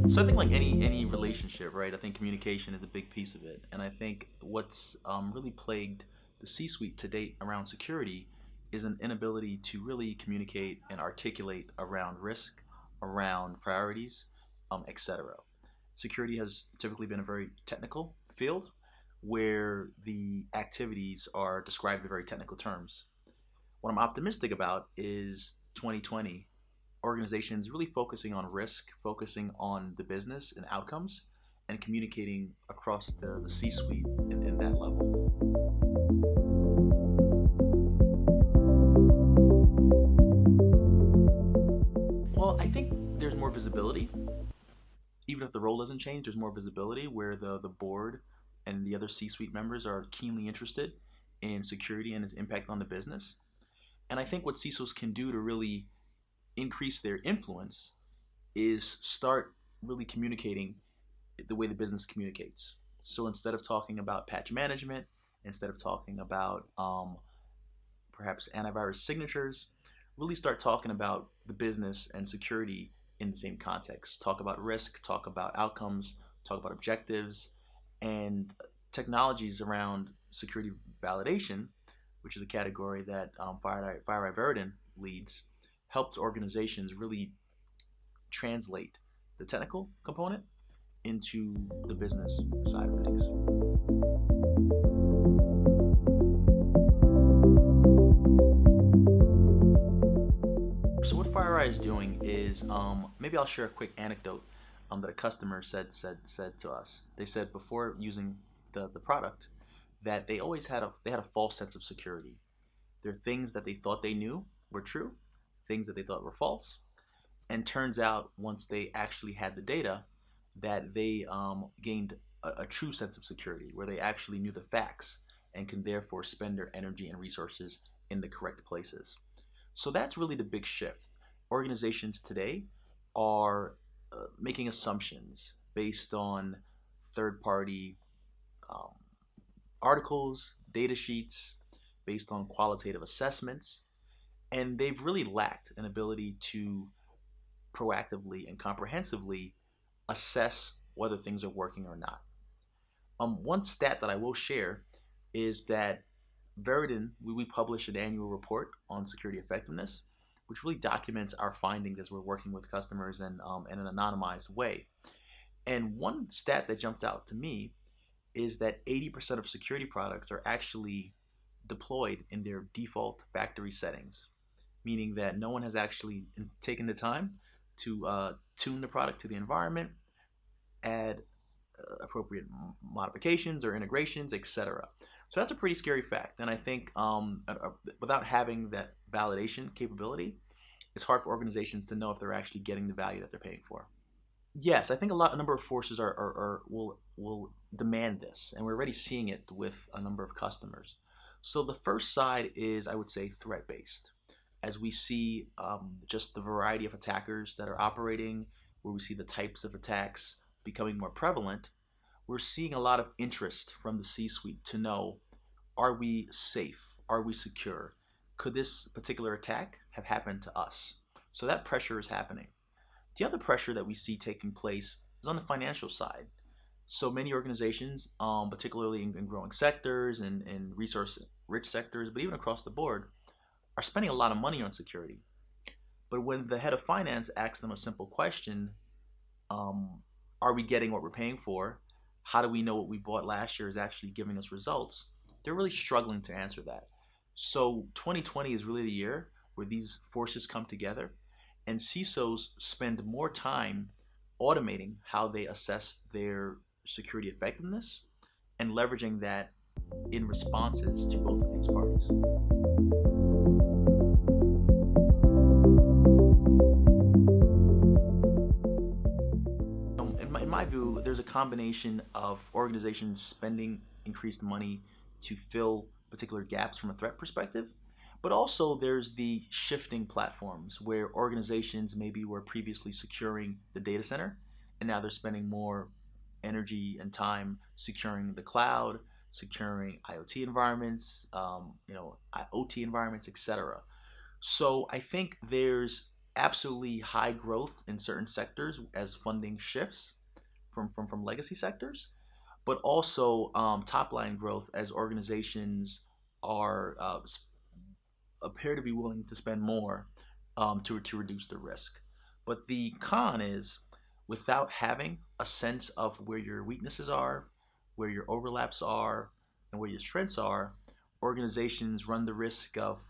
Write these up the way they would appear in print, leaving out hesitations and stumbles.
So I think like any relationship, right? I think communication is a big piece of it, and I think what's really plagued the C-suite to date around security is an inability to really communicate and articulate around risk, around priorities, etc. Security has typically been a very technical field where the activities are described in very technical terms. What I'm optimistic about is 2020 organizations really focusing on risk, focusing on the business and outcomes, and communicating across the C-suite in that level. Well, I think there's more visibility. Even if the role doesn't change, there's more visibility where the board and the other C-suite members are keenly interested in security and its impact on the business. And I think what CISOs can do to really increase their influence is start really communicating the way the business communicates. So instead of talking about patch management, instead of talking about perhaps antivirus signatures, really start talking about the business and security in the same context. Talk about risk, talk about outcomes, talk about objectives, and technologies around security validation, which is a category that FireEye Verodin leads, helps organizations really translate the technical component into the business side of things. So what FireEye is doing is, maybe I'll share a quick anecdote that a customer said to us. They said before using the product that they always had a false sense of security. There are things that they thought they knew were true, things that they thought were false, and turns out once they actually had the data that they gained a true sense of security where they actually knew the facts and can therefore spend their energy and resources in the correct places. So that's really the big shift. Organizations today are making assumptions based on third-party articles, data sheets, based on qualitative assessments, and they've really lacked an ability to proactively and comprehensively assess whether things are working or not. One stat that I will share is that Verodin, we publish an annual report on security effectiveness, which really documents our findings as we're working with customers and in an anonymized way. And one stat that jumped out to me is that 80% of security products are actually deployed in their default factory settings, meaning that no one has actually taken the time to tune the product to the environment, add appropriate modifications or integrations, etc. So that's a pretty scary fact. And I think without having that validation capability, it's hard for organizations to know if they're actually getting the value that they're paying for. Yes, I think a number of forces will demand this, and we're already seeing it with a number of customers. So the first side is, I would say, threat-based. As we see just the variety of attackers that are operating, where we see the types of attacks becoming more prevalent, we're seeing a lot of interest from the C-suite to know, are we safe? Are we secure? Could this particular attack have happened to us? So that pressure is happening. The other pressure that we see taking place is on the financial side. So many organizations, particularly in growing sectors and resource-rich sectors, but even across the board, are spending a lot of money on security. But when the head of finance asks them a simple question, are we getting what we're paying for? How do we know what we bought last year is actually giving us results? They're really struggling to answer that. So 2020 is really the year where these forces come together, and CISOs spend more time automating how they assess their security effectiveness and leveraging that in responses to both of these parties. In my view, there's a combination of organizations spending increased money to fill particular gaps from a threat perspective, but also there's the shifting platforms where organizations maybe were previously securing the data center, and now they're spending more energy and time securing the cloud, securing IoT environments, OT environments, etc. So I think there's absolutely high growth in certain sectors as funding shifts from legacy sectors, but also top line growth as organizations are appear to be willing to spend more to reduce the risk. But the con is without having a sense of where your weaknesses are, where your overlaps are, and where your strengths are, organizations run the risk of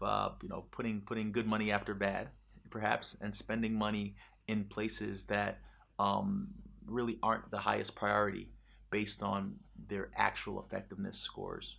putting good money after bad, perhaps, and spending money in places that really aren't the highest priority based on their actual effectiveness scores.